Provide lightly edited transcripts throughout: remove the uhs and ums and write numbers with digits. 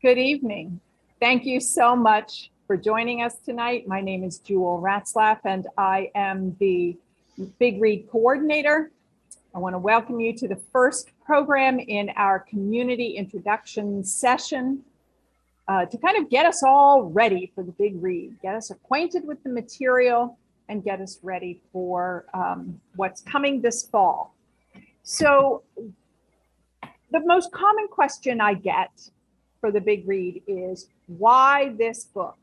Good evening. Thank you so much for joining us tonight. My name is Jewel Ratzlaff, and I am the Big Read Coordinator. I want to welcome you to the first program in our community introduction session to kind of get us all ready for the Big Read, get us acquainted with the material, and get us ready for what's coming this fall. So the most common question I get for the Big Read is, why this book?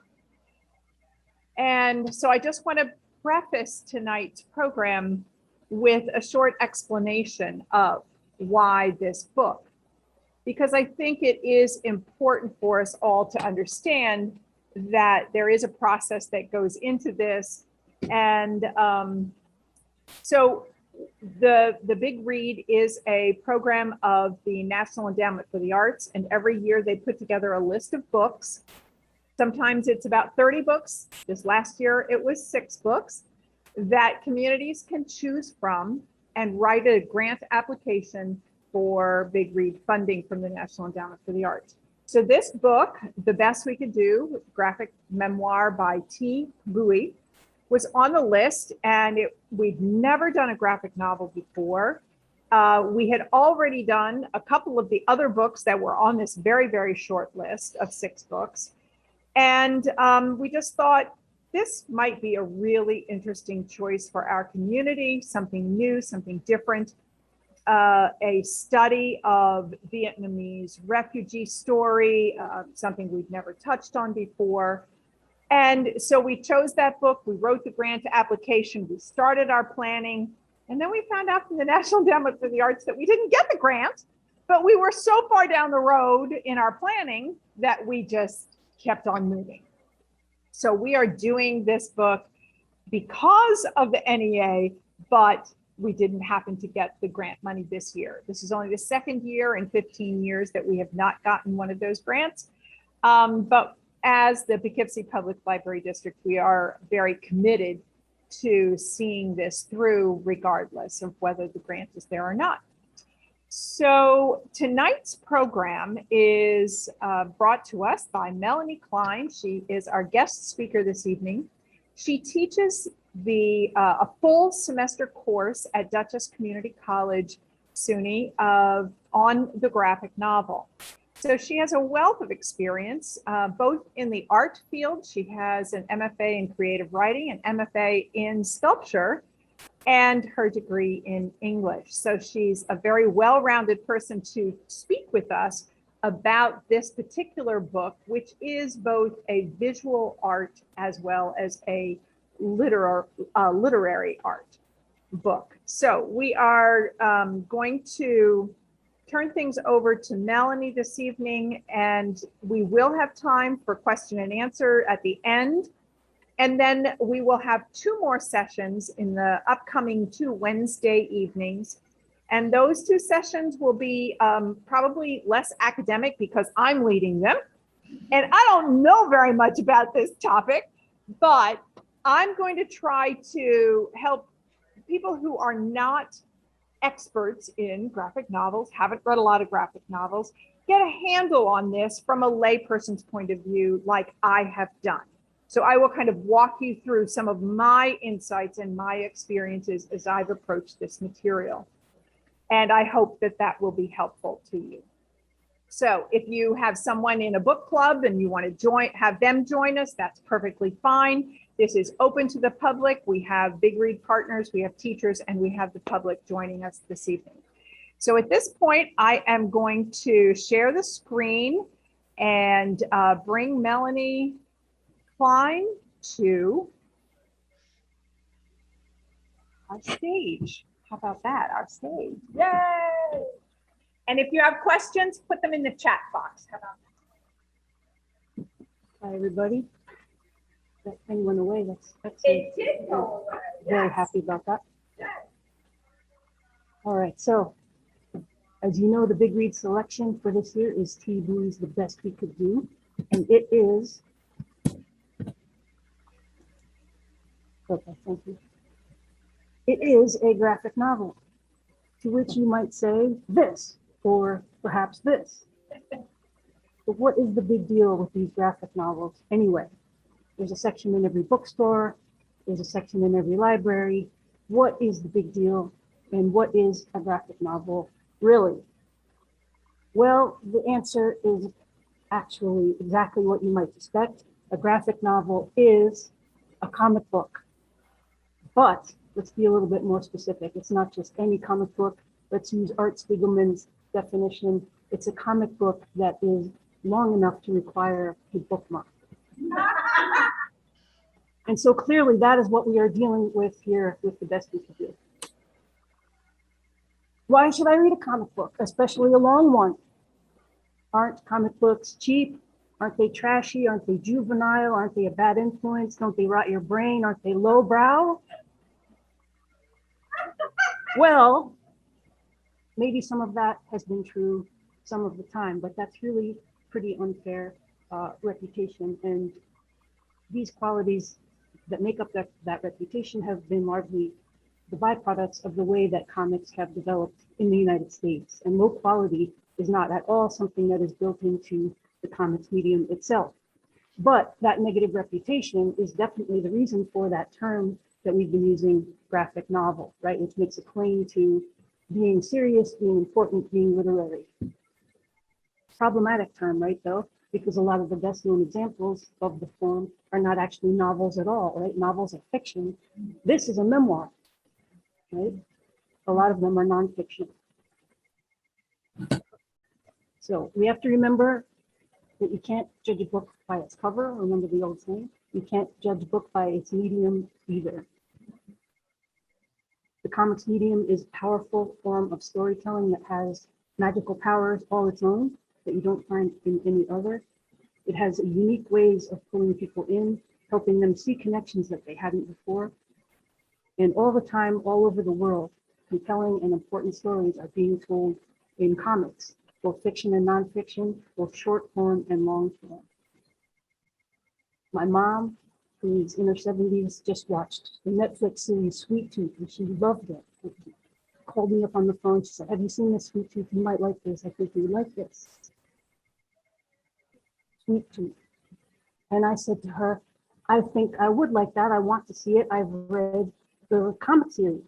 And so I just want to preface tonight's program with a short explanation of why this book, because I think it is important for us all to understand that there is a process that goes into this. And so the Big Read is a program of the National Endowment for the Arts, and every year they put together a list of books. Sometimes it's about 30 books. This last year it was 6 books that communities can choose from and write a grant application for Big Read funding from the National Endowment for the Arts. So this book, The Best We Could Do, graphic memoir by Thi Bui, was on the list, and we'd never done a graphic novel before. We had already done a couple of the other books that were on this very, very short list of 6 books. And we just thought this might be a really interesting choice for our community, something new, something different, a study of Vietnamese refugee story, something we've never touched on before. And so we chose that book, we wrote the grant application, we started our planning, and then we found out from the National Endowment for the Arts that we didn't get the grant, but we were so far down the road in our planning that we just kept on moving. So we are doing this book because of the NEA, but we didn't happen to get the grant money this year. This is only the second year in 15 years that we have not gotten one of those grants. But as the Poughkeepsie Public Library District, we are very committed to seeing this through regardless of whether the grant is there or not. So tonight's program is brought to us by Melanie Klein. She is our guest speaker this evening. She teaches a full semester course at Dutchess Community College, SUNY, on the graphic novel. So she has a wealth of experience, both in the art field. She has an MFA in creative writing, an MFA in sculpture, and her degree in English. So she's a very well-rounded person to speak with us about this particular book, which is both a visual art as well as a literary art book. So we are going to turn things over to Melanie this evening, and we will have time for question and answer at the end. And then we will have 2 more sessions in the upcoming 2 Wednesday evenings. And those 2 sessions will be probably less academic because I'm leading them. And I don't know very much about this topic, but I'm going to try to help people who are not experts in graphic novels, haven't read a lot of graphic novels, get a handle on this from a layperson's point of view, like I have done. So I will kind of walk you through some of my insights and my experiences as I've approached this material. And I hope that that will be helpful to you. So if you have someone in a book club and you want to have them join us, that's perfectly fine. This is open to the public. We have Big Read partners, we have teachers, and we have the public joining us this evening. So at this point, I am going to share the screen and bring Melanie Klein to our stage. How about that, our stage? Yay! And if you have questions, put them in the chat box. How about that? Hi, everybody. That thing went away. It did go away. Very happy about that. Yes. All right. So, as you know, the Big Read selection for this year is Thi Bui's The Best We Could Do. And it is. Okay, thank you. It is a graphic novel, to which you might say this, or perhaps this. But what is the big deal with these graphic novels anyway? There's a section in every bookstore. There's a section in every library. What is the big deal? And what is a graphic novel really? Well, the answer is actually exactly what you might expect. A graphic novel is a comic book. But let's be a little bit more specific. It's not just any comic book. Let's use Art Spiegelman's definition. It's a comic book that is long enough to require a bookmark. And so clearly that is what we are dealing with here with the best we could do. Why should I read a comic book, especially a long one? Aren't comic books cheap? Aren't they trashy? Aren't they juvenile? Aren't they a bad influence? Don't they rot your brain? Aren't they lowbrow? Well, maybe some of that has been true some of the time, but that's really pretty unfair reputation. And these qualities that make up that reputation have been largely the byproducts of the way that comics have developed in the United States. And low quality is not at all something that is built into the comics medium itself. But that negative reputation is definitely the reason for that term that we've been using, graphic novel, right? Which makes a claim to being serious, being important, being literary. Problematic term, right, though, because a lot of the best known examples of the form are not actually novels at all, right? Novels are fiction. This is a memoir, right? A lot of them are nonfiction. So we have to remember that you can't judge a book by its cover. Remember the old saying? You can't judge a book by its medium either. The comics medium is a powerful form of storytelling that has magical powers all its own that you don't find in any other. It has unique ways of pulling people in, helping them see connections that they hadn't before. And all the time, all over the world, compelling and important stories are being told in comics, both fiction and nonfiction, both short form and long form. My mom, who's in her 70s, just watched the Netflix series Sweet Tooth, and she loved it. She called me up on the phone. She said, "Have you seen this Sweet Tooth? You might like this. I think you would like this." Sweet Tooth. And I said to her, "I think I would like that. I want to see it. I've read the comic series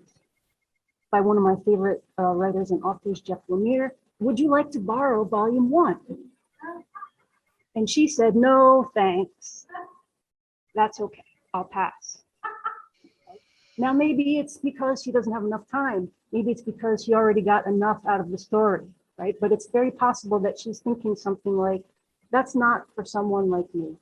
by one of my favorite writers and authors, Jeff Lemire. Would you like to borrow volume 1? And she said, "No, thanks. That's okay. I'll pass." Now, maybe it's because she doesn't have enough time. Maybe it's because she already got enough out of the story, right? But it's very possible that she's thinking something like, that's not for someone like me,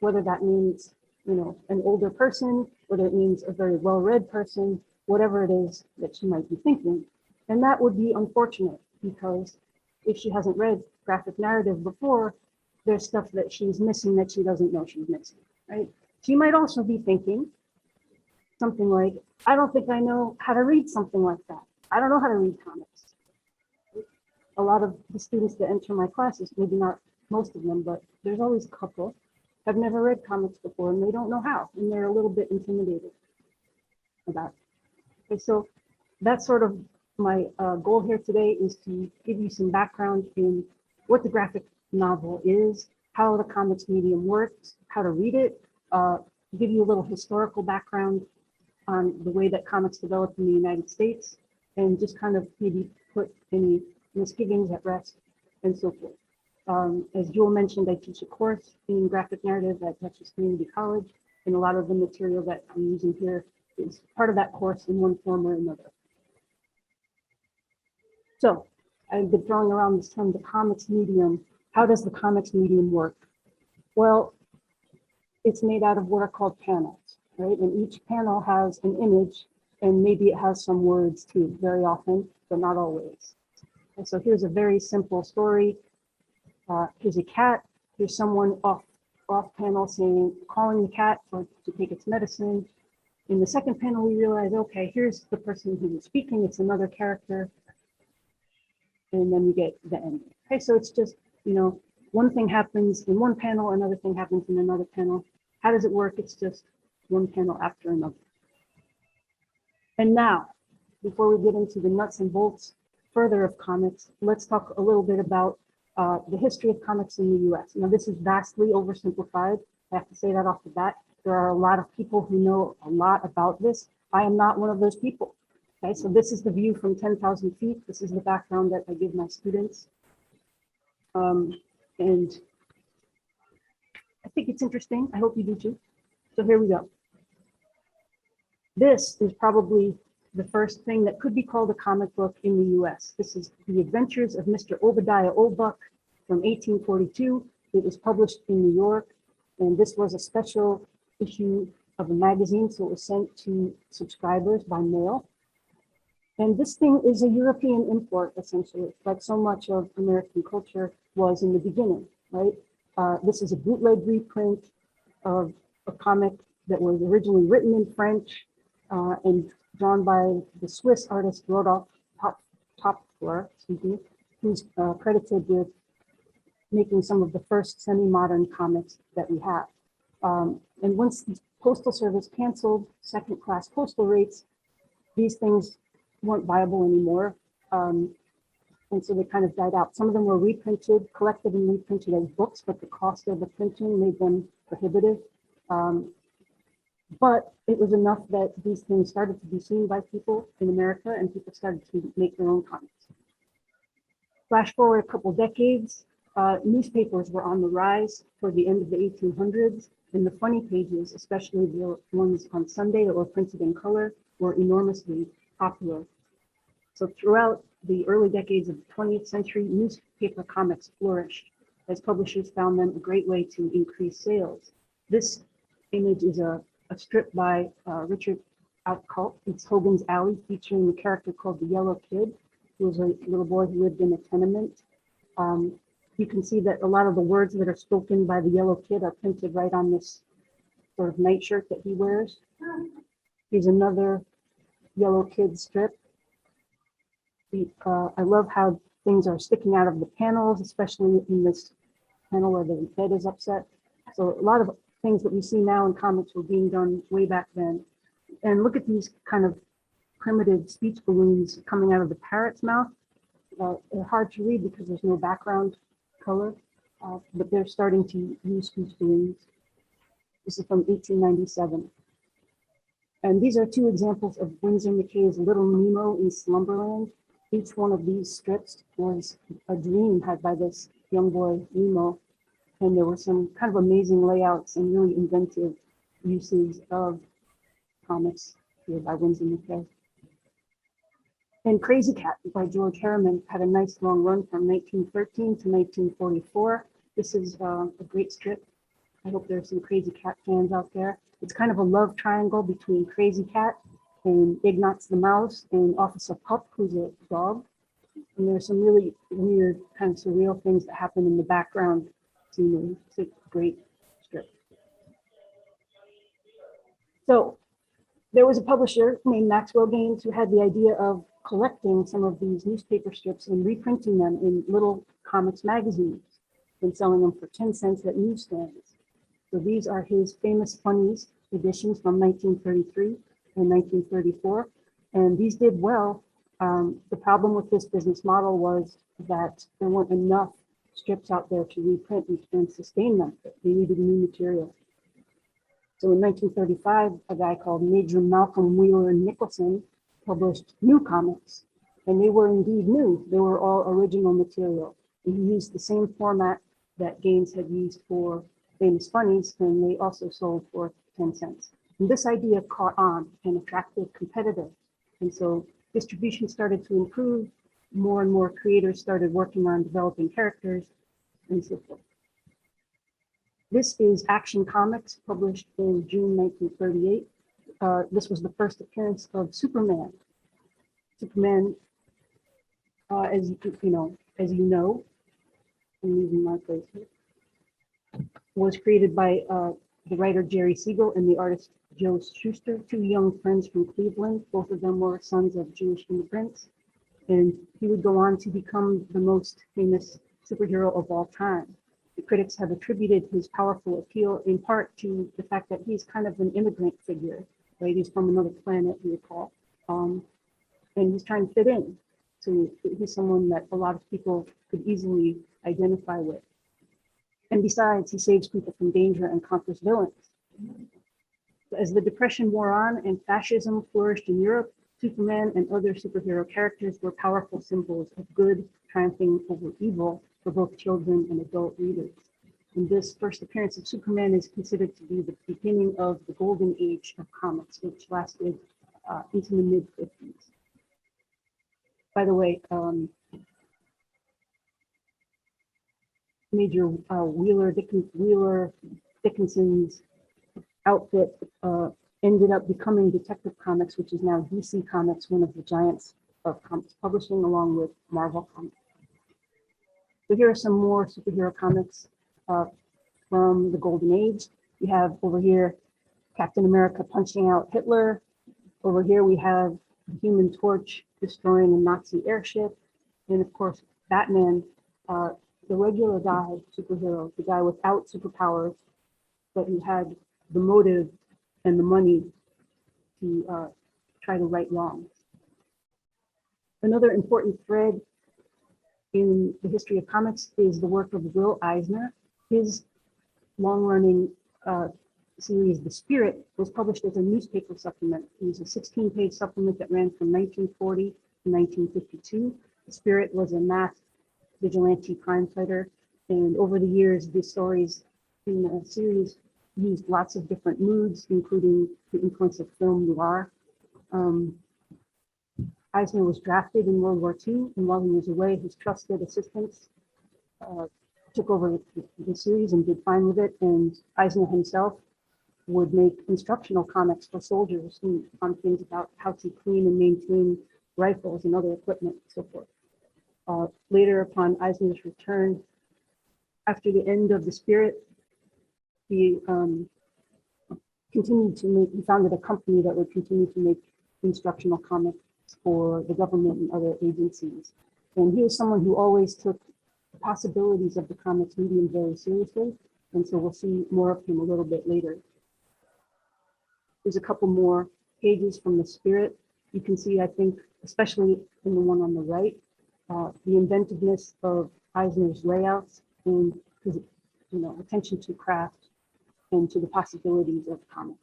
whether that means, you know, an older person, whether it means a very well-read person, whatever it is that she might be thinking. And that would be unfortunate, because if she hasn't read graphic narrative before, there's stuff that she's missing that she doesn't know she's missing, right? She might also be thinking something like, I don't think I know how to read something like that. I don't know how to read comics. A lot of the students that enter my classes, maybe not most of them, but there's always a couple, have never read comics before and they don't know how, and they're a little bit intimidated about it. Okay, so that's sort of my goal here today, is to give you some background in what the graphic novel is, how the comics medium works, how to read it, give you a little historical background on the way that comics developed in the United States, and just kind of maybe put any misgivings at rest and so forth. As Jewel mentioned, I teach a course in graphic narrative at Texas Community College, and a lot of the material that I'm using here is part of that course in one form or another. So I've been throwing around this term, the comics medium. How does the comics medium work? Well, it's made out of what are called panels, right? And each panel has an image, and maybe it has some words too, very often, but not always. And so here's a very simple story. Here's a cat. Here's someone off panel saying, calling the cat to take its medicine. In the second panel, we realize, okay, here's the person who is speaking. It's another character. And then we get the ending. Okay, so it's just, you know, one thing happens in one panel, another thing happens in another panel. How does it work? It's just one panel after another. And now, before we get into the nuts and bolts further of comics, let's talk a little bit about the history of comics in the US. Now, this is vastly oversimplified. I have to say that off the bat. There are a lot of people who know a lot about this. I am not one of those people. Okay, so this is the view from 10,000 feet. This is the background that I give my students. And I think it's interesting. I hope you do too. So here we go. This is probably the first thing that could be called a comic book in the US. This is The Adventures of Mr. Obadiah Oldbuck from 1842. It was published in New York, and this was a special issue of a magazine, so it was sent to subscribers by mail. And this thing is a European import, essentially, like so much of American culture was in the beginning, right? This is a bootleg reprint of a comic that was originally written in French and drawn by the Swiss artist Rodolphe Topfler, who's credited with making some of the first semi-modern comics that we have. And once the Postal Service canceled second-class postal rates, these things weren't viable anymore. And so they kind of died out. Some of them were reprinted, collected and reprinted as books, but the cost of the printing made them prohibitive. But it was enough that these things started to be seen by people in America, and people started to make their own comics. Flash forward a couple decades, newspapers were on the rise toward the end of the 1800s, and the funny pages, especially the ones on Sunday that were printed in color, were enormously popular. So throughout the early decades of the 20th century, newspaper comics flourished as publishers found them a great way to increase sales. This image is a strip by Richard Outcault. It's Hogan's Alley, featuring a character called the Yellow Kid, who was a little boy who lived in a tenement. You can see that a lot of the words that are spoken by the Yellow Kid are printed right on this sort of nightshirt that he wears. Here's another Yellow Kid strip. I love how things are sticking out of the panels, especially in this panel where the head is upset. So a lot of things that we see now in comics were being done way back then. And look at these kind of primitive speech balloons coming out of the parrot's mouth. They're hard to read because there's no background color, but they're starting to use speech balloons. This is from 1897. And these are two examples of Winsor McKay's Little Nemo in Slumberland. Each one of these strips was a dream had by this young boy, Nemo. And there were some kind of amazing layouts and really inventive uses of comics here by Winsor McKay. And Crazy Cat by George Harriman had a nice long run from 1913 to 1944. This is a great strip. I hope there's some Crazy Cat fans out there. It's kind of a love triangle between Crazy Cat and Ignatz the Mouse and Officer Pup, who's a dog. And there's some really weird, kind of surreal things that happen in the background scenery. It's a great strip. So there was a publisher named Maxwell Gaines who had the idea of collecting some of these newspaper strips and reprinting them in little comics magazines and selling them for 10 cents at newsstands. So these are his famous funnies editions from 1933 and 1934. And these did well. The problem with this business model was that there weren't enough strips out there to reprint and sustain them. They needed new material. So in 1935, a guy called Major Malcolm Wheeler Nicholson published new comics, and they were indeed new. They were all original material. And he used the same format that Gaines had used for Famous Funnies, and they also sold for 10 cents. And this idea caught on and attracted competitors. And so distribution started to improve. More and more creators started working on developing characters and so forth. This is Action Comics, published in June 1938. This was the first appearance of Superman. Superman, as you know, I'm using my place here, was created by the writer Jerry Siegel and the artist Joe Shuster, two young friends from Cleveland. Both of them were sons of Jewish immigrants. And he would go on to become the most famous superhero of all time. The critics have attributed his powerful appeal in part to the fact that he's kind of an immigrant figure, right? He's from another planet, you recall, and he's trying to fit in. So he's someone that a lot of people could easily identify with. And besides, he saves people from danger and conquers villains. As the Depression wore on and fascism flourished in Europe, Superman and other superhero characters were powerful symbols of good triumphing over evil for both children and adult readers. And this first appearance of Superman is considered to be the beginning of the golden age of comics, which lasted into the mid-50s. By the way, Major Wheeler Dickinson's outfit ended up becoming Detective Comics, which is now DC Comics, one of the giants of comics publishing, along with Marvel Comics. So here are some more superhero comics from the Golden Age. We have over here Captain America punching out Hitler. Over here we have the Human Torch destroying a Nazi airship. And of course, Batman, the regular guy, superhero, the guy without superpowers, but who had the motive and the money to try to right wrongs. Another important thread in the history of comics is the work of Will Eisner. His long-running series, The Spirit, was published as a newspaper supplement. It was a 16-page supplement that ran from 1940 to 1952. The Spirit was a masked vigilante crime fighter, and over the years, the stories in the series used lots of different moods, including the influence of film noir. Eisner was drafted in World War II, and while he was away, his trusted assistants took over the series and did fine with it, and Eisner himself would make instructional comics for soldiers on things about how to clean and maintain rifles and other equipment and so forth. Later, upon Eisner's return, after the end of The Spirit, he continued to make, he founded a company that would continue to make instructional comics for the government and other agencies. And he was someone who always took the possibilities of the comics medium very seriously. And so we'll see more of him a little bit later. There's a couple more pages from The Spirit. You can see, I think, especially in the one on the right, the inventiveness of Eisner's layouts and his, attention to craft and to the possibilities of comics.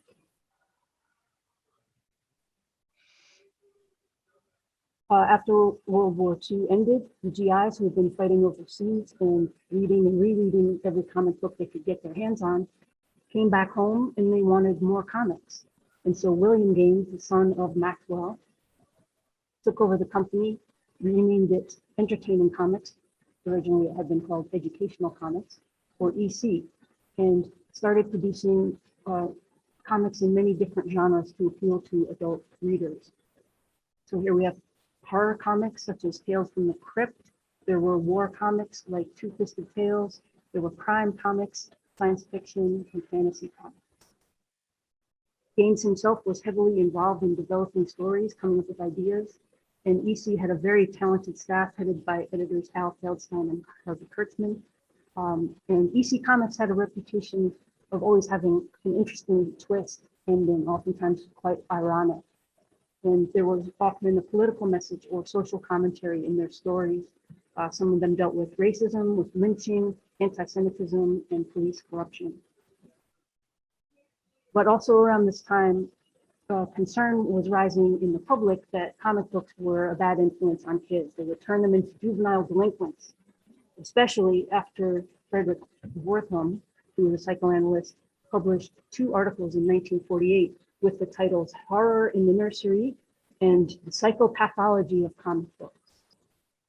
After World War II ended, the GIs who had been fighting overseas and reading and rereading every comic book they could get their hands on came back home and they wanted more comics. And so William Gaines, the son of Maxwell, took over the company, renamed it Entertaining Comics. Originally it had been called Educational Comics, or EC, and started producing comics in many different genres to appeal to adult readers. So here we have horror comics such as Tales from the Crypt. There were war comics like Two-Fisted Tales. There were crime comics, science fiction, and fantasy comics. Gaines himself was heavily involved in developing stories, coming up with ideas, and EC had a very talented staff headed by editors Al Feldstein and Harvey Kurtzman. And EC Comics had a reputation of always having an interesting twist, ending, oftentimes quite ironic. And there was often a political message or social commentary in their stories. Some of them dealt with racism, with lynching, anti-Semitism, and police corruption. But also around this time, concern was rising in the public that comic books were a bad influence on kids. They would turn them into juvenile delinquents, especially after Frederick Wertham, who was a psychoanalyst, published 2 articles in 1948 with the titles Horror in the Nursery and The Psychopathology of Comic Books.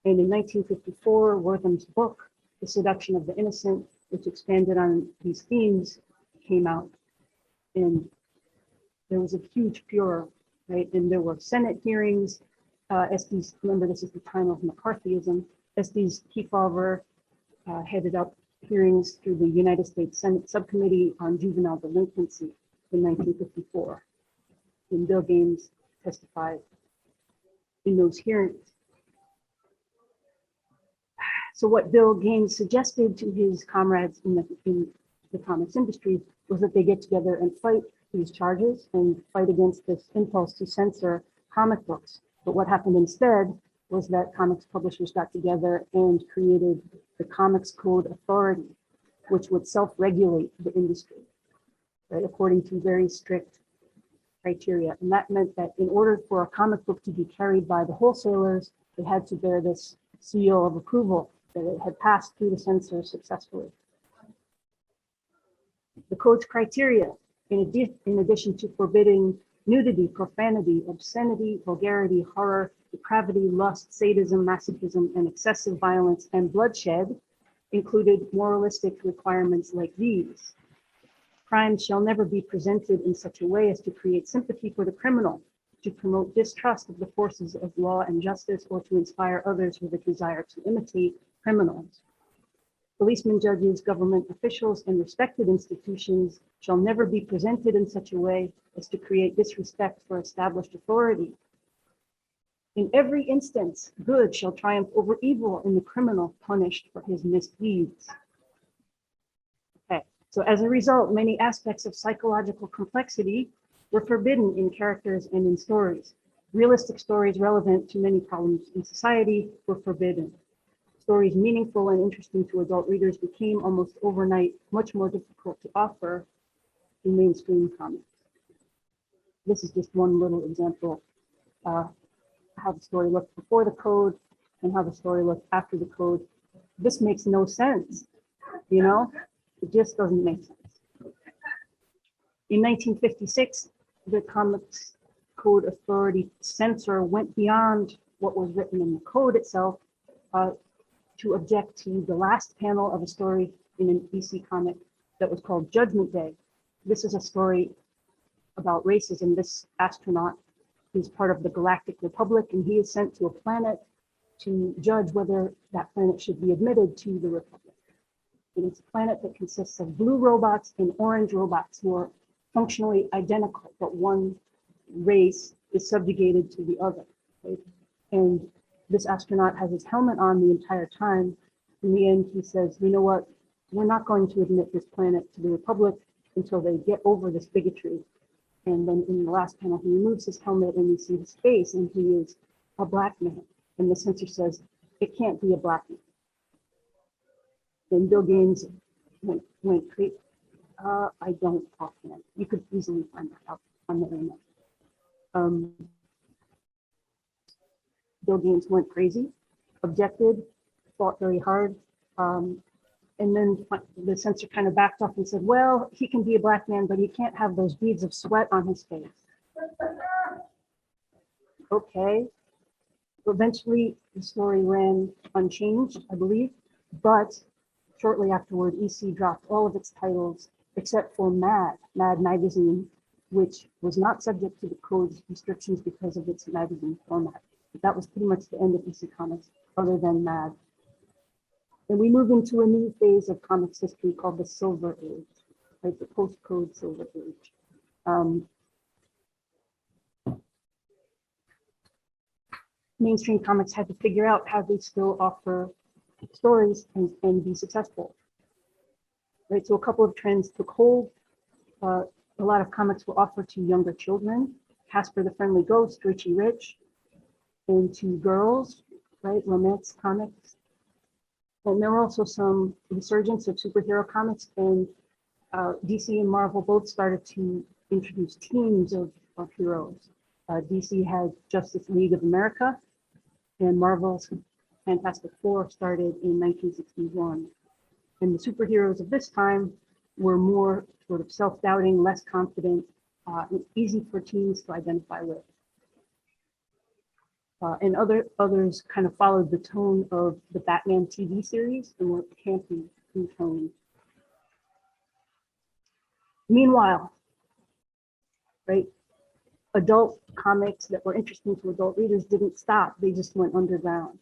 And in 1954, Wertham's book, The Seduction of the Innocent, which expanded on these themes, came out. And there was a huge furor, right? And there were Senate hearings. Estes, remember this is the time of McCarthyism. Estes Kefauver headed up hearings through the United States Senate Subcommittee on Juvenile Delinquency in 1954. And Bill Gaines testified in those hearings. So what Bill Gaines suggested to his comrades in the comics industry was that they get together and fight these charges and fight against this impulse to censor comic books. But what happened instead was that comics publishers got together and created the Comics Code Authority, which would self-regulate the industry, right, according to very strict criteria. And that meant that in order for a comic book to be carried by the wholesalers, it had to bear this seal of approval that it had passed through the censor successfully. The code's criteria, in addition to forbidding nudity, profanity, obscenity, vulgarity, horror, depravity, lust, sadism, masochism, and excessive violence and bloodshed, included moralistic requirements like these. Crimes shall never be presented in such a way as to create sympathy for the criminal, to promote distrust of the forces of law and justice, or to inspire others with a desire to imitate criminals. Policemen, judges, government officials, and respected institutions shall never be presented in such a way as to create disrespect for established authority. In every instance, good shall triumph over evil, and the criminal punished for his misdeeds. Okay, so as a result, many aspects of psychological complexity were forbidden in characters and in stories. Realistic stories relevant to many problems in society were forbidden. Stories meaningful and interesting to adult readers became almost overnight much more difficult to offer in mainstream comics. This is just one little example how the story looked before the code and how the story looked after the code. This makes no sense, you know? It just doesn't make sense. In 1956, the Comics Code Authority censor went beyond what was written in the code itself to object to the last panel of a story in an EC comic that was called Judgment Day. This is a story about racism. This astronaut is part of the Galactic Republic, and he is sent to a planet to judge whether that planet should be admitted to the Republic. And it's a planet that consists of blue robots and orange robots who are functionally identical, but one race is subjugated to the other, right? And this astronaut has his helmet on the entire time. In the end, he says, you know what, we're not going to admit this planet to the Republic until they get over this bigotry. And then in the last panel, he removes his helmet and you see his face, and he is a black man. And the censor says, it can't be a black man. Then Bill Gaines went crazy. I don't offhand. You could easily find that out on the internet. Bill Gaines went crazy, objected, fought very hard. And then the censor kind of backed off and said, well, he can be a black man, but he can't have those beads of sweat on his face. Okay. Eventually, the story ran unchanged, I believe, but shortly afterward, EC dropped all of its titles except for Mad magazine, which was not subject to the code's restrictions because of its magazine format. But that was pretty much the end of EC Comics, other than Mad. And we move into a new phase of comics history called the Silver Age, right? The post-code Silver Age. Mainstream comics had to figure out how they still offer stories and be successful, right? So a couple of trends took hold. A lot of comics were offered to younger children, Casper the Friendly Ghost, Richie Rich, and to girls, right? Romance comics. And there were also some resurgence of superhero comics, and DC and Marvel both started to introduce teams of heroes. DC had Justice League of America, and Marvel's Fantastic Four started in 1961. And the superheroes of this time were more sort of self-doubting, less confident, easy for teens to identify with. And others kind of followed the tone of the Batman TV series and were campy in tone. Meanwhile, right, adult comics that were interesting to adult readers didn't stop, they just went underground.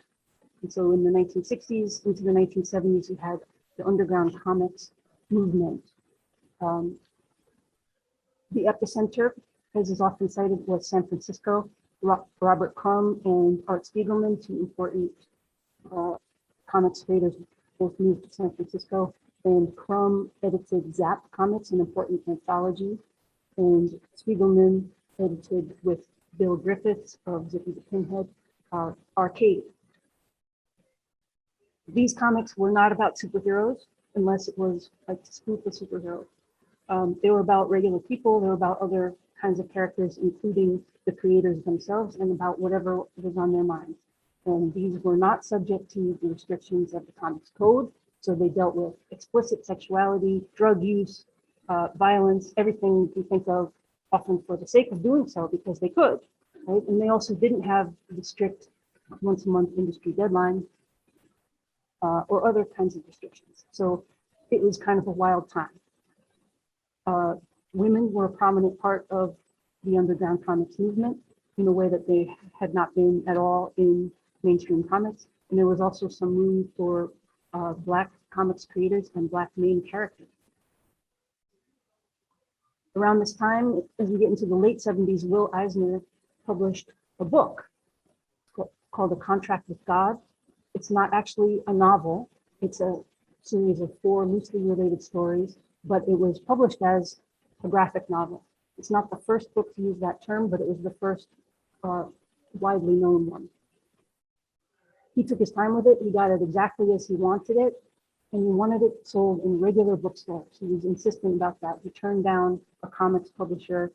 And so in the 1960s into the 1970s, you had the underground comics movement. The epicenter, as is often cited, was San Francisco. Robert Crumb and Art Spiegelman, two important comics creators, both moved to San Francisco. And Crumb edited Zap Comics, an important anthology. And Spiegelman edited with Bill Griffiths of Zippy the Pinhead, arcade. These comics were not about superheroes unless it was like to spoof a superhero. They were about regular people. They were about other kinds of characters, including the creators themselves, and about whatever was on their minds. And these were not subject to the restrictions of the comics code. So they dealt with explicit sexuality, drug use, violence, everything you think of, often for the sake of doing so because they could, right? And they also didn't have the strict once a month industry deadline or other kinds of restrictions. So it was kind of a wild time. Women were a prominent part of the underground comics movement in a way that they had not been at all in mainstream comics. And there was also some room for Black comics creators and Black main characters. Around this time, as we get into the late 70s, Will Eisner published a book called A Contract with God. It's not actually a novel. It's a series of 4 loosely related stories, but it was published as a graphic novel. It's not the first book to use that term, but it was the first widely known one. He took his time with it. He got it exactly as he wanted it, and he wanted it sold in regular bookstores. He was insistent about that. He turned down a comics publisher,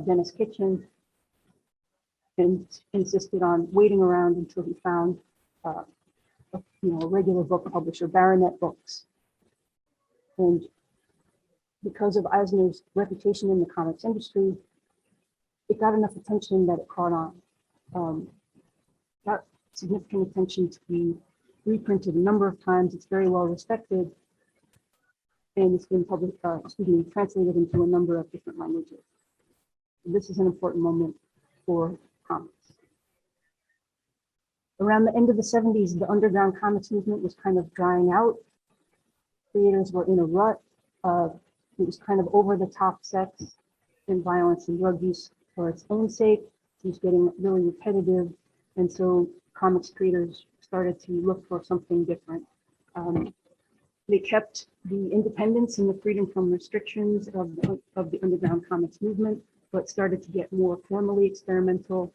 Dennis Kitchen, and insisted on waiting around until he found a regular book publisher, Baronet Books. And because of Eisner's reputation in the comics industry, it got enough attention that it caught on. Got significant attention to be reprinted a number of times. It's very well respected, and it's been translated into a number of different languages. This is an important moment for comics. Around the end of the 70s, the underground comics movement was kind of drying out. Creators were in a rut. It was kind of over the top sex and violence and drug use for its own sake. It was getting really repetitive. And so comics creators started to look for something different. They kept the independence and the freedom from restrictions of the underground comics movement, but started to get more formally experimental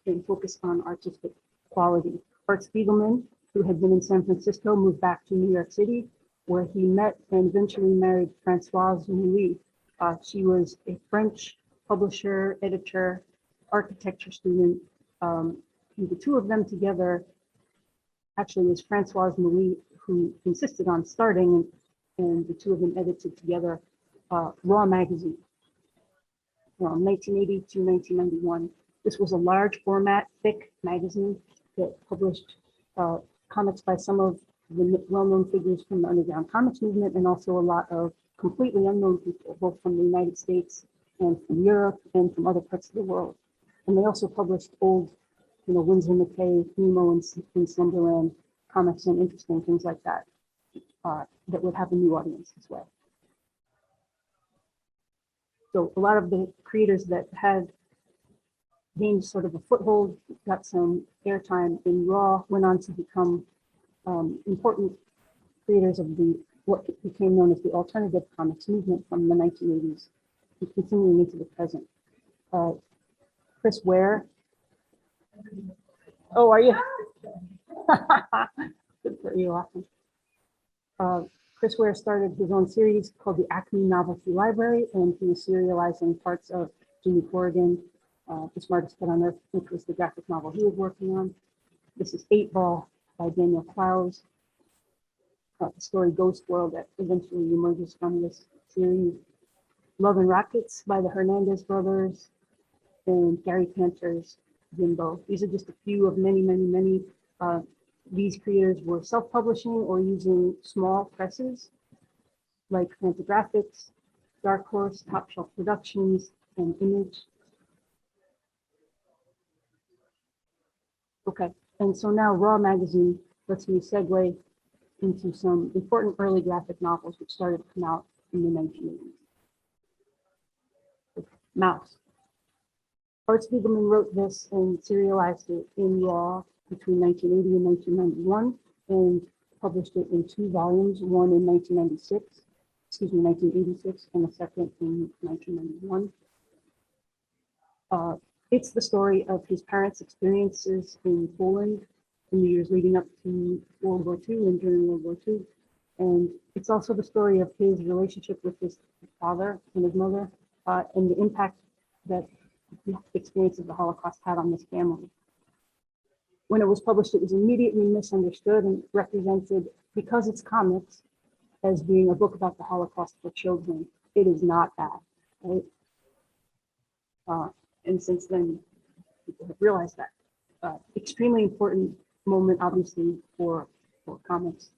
and focus on artistic quality. Art Spiegelman, who had been in San Francisco, moved back to New York City, where he met and eventually married Françoise Mouly. She was a French publisher, editor, architecture student. The 2 of them together, actually it was Françoise Mouly who insisted on starting, and the 2 of them edited together Raw magazine from 1980 to 1991. This was a large format, thick magazine that published comics by some of the well-known figures from the underground comics movement, and also a lot of completely unknown people, both from the United States and from Europe and from other parts of the world. And they also published old, Winsor McKay, Nemo and Slumberland comics and interesting things like that, that would have a new audience as well. So a lot of the creators that had gained sort of a foothold, got some airtime in Raw, went on to become important creators of what became known as the alternative comics movement from the 1980s and continuing into the present. Chris Ware. Oh, are you? Good for you, awesome. Chris Ware started his own series called the Acme Novelty Library, and he was serializing parts of Jimmy Corrigan, The Smartest Kid on Earth, which was the graphic novel he was working on. This is 8 Ball by Daniel Clowes. The story Ghost World that eventually emerges from this series. Love and Rockets by the Hernandez brothers, and Gary Panter's Jimbo. These are just a few of many, many, many. These creators were self-publishing or using small presses like Fantagraphics, Dark Horse, Top Shelf Productions, and Image. Okay, and so now Raw Magazine lets me segue into some important early graphic novels which started to come out in the 1980s. Mouse. Art Spiegelman wrote this and serialized it in Raw between 1980 and 1991, and published it in 2 volumes, one in 1986, and the second in 1991. It's the story of his parents' experiences in Poland in the years leading up to World War II and during World War II. And it's also the story of his relationship with his father and his mother, and the impact that the experience of the Holocaust had on this family. When it was published, it was immediately misunderstood and represented, because it's comics, as being a book about the Holocaust for children. It is not that, right? And since then, people have realized that. Extremely important moment, obviously, for comics.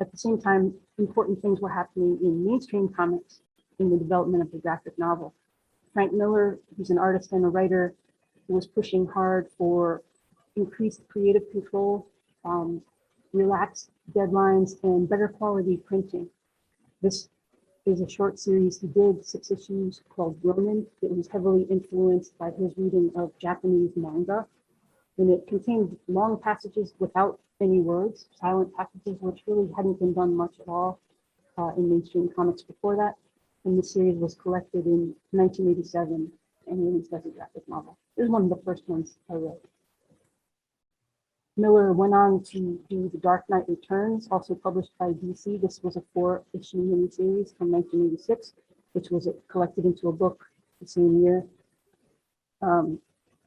At the same time, important things were happening in mainstream comics in the development of the graphic novel. Frank Miller, who's an artist and a writer, was pushing hard for increased creative control, relaxed deadlines, and better quality printing. This is a short series he did, 6 issues, called Ronin. It was heavily influenced by his reading of Japanese manga, and it contained long passages without any words, silent passages, which really hadn't been done much at all in mainstream comics before that. And the series was collected in 1987 and released as a graphic novel. It was one of the first ones I read. Miller went on to do The Dark Knight Returns, also published by DC. This was a 4-issue miniseries from 1986, which was collected into a book the same year.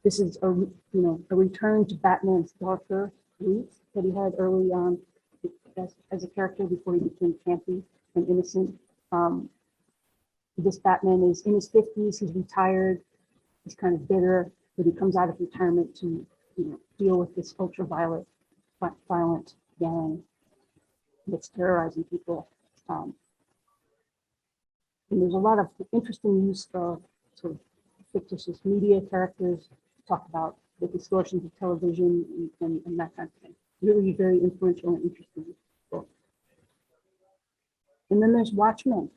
This is a return to Batman's darker roots that he had early on as a character before he became campy and innocent. This Batman is in his 50s. He's retired. He's kind of bitter, but he comes out of retirement to deal with this ultraviolet, violent gang that's terrorizing people. And there's a lot of interesting use of sort of fictitious media characters to talk about the distortions of television and that kind of thing. Really very influential and interesting book. And then there's Watchmen.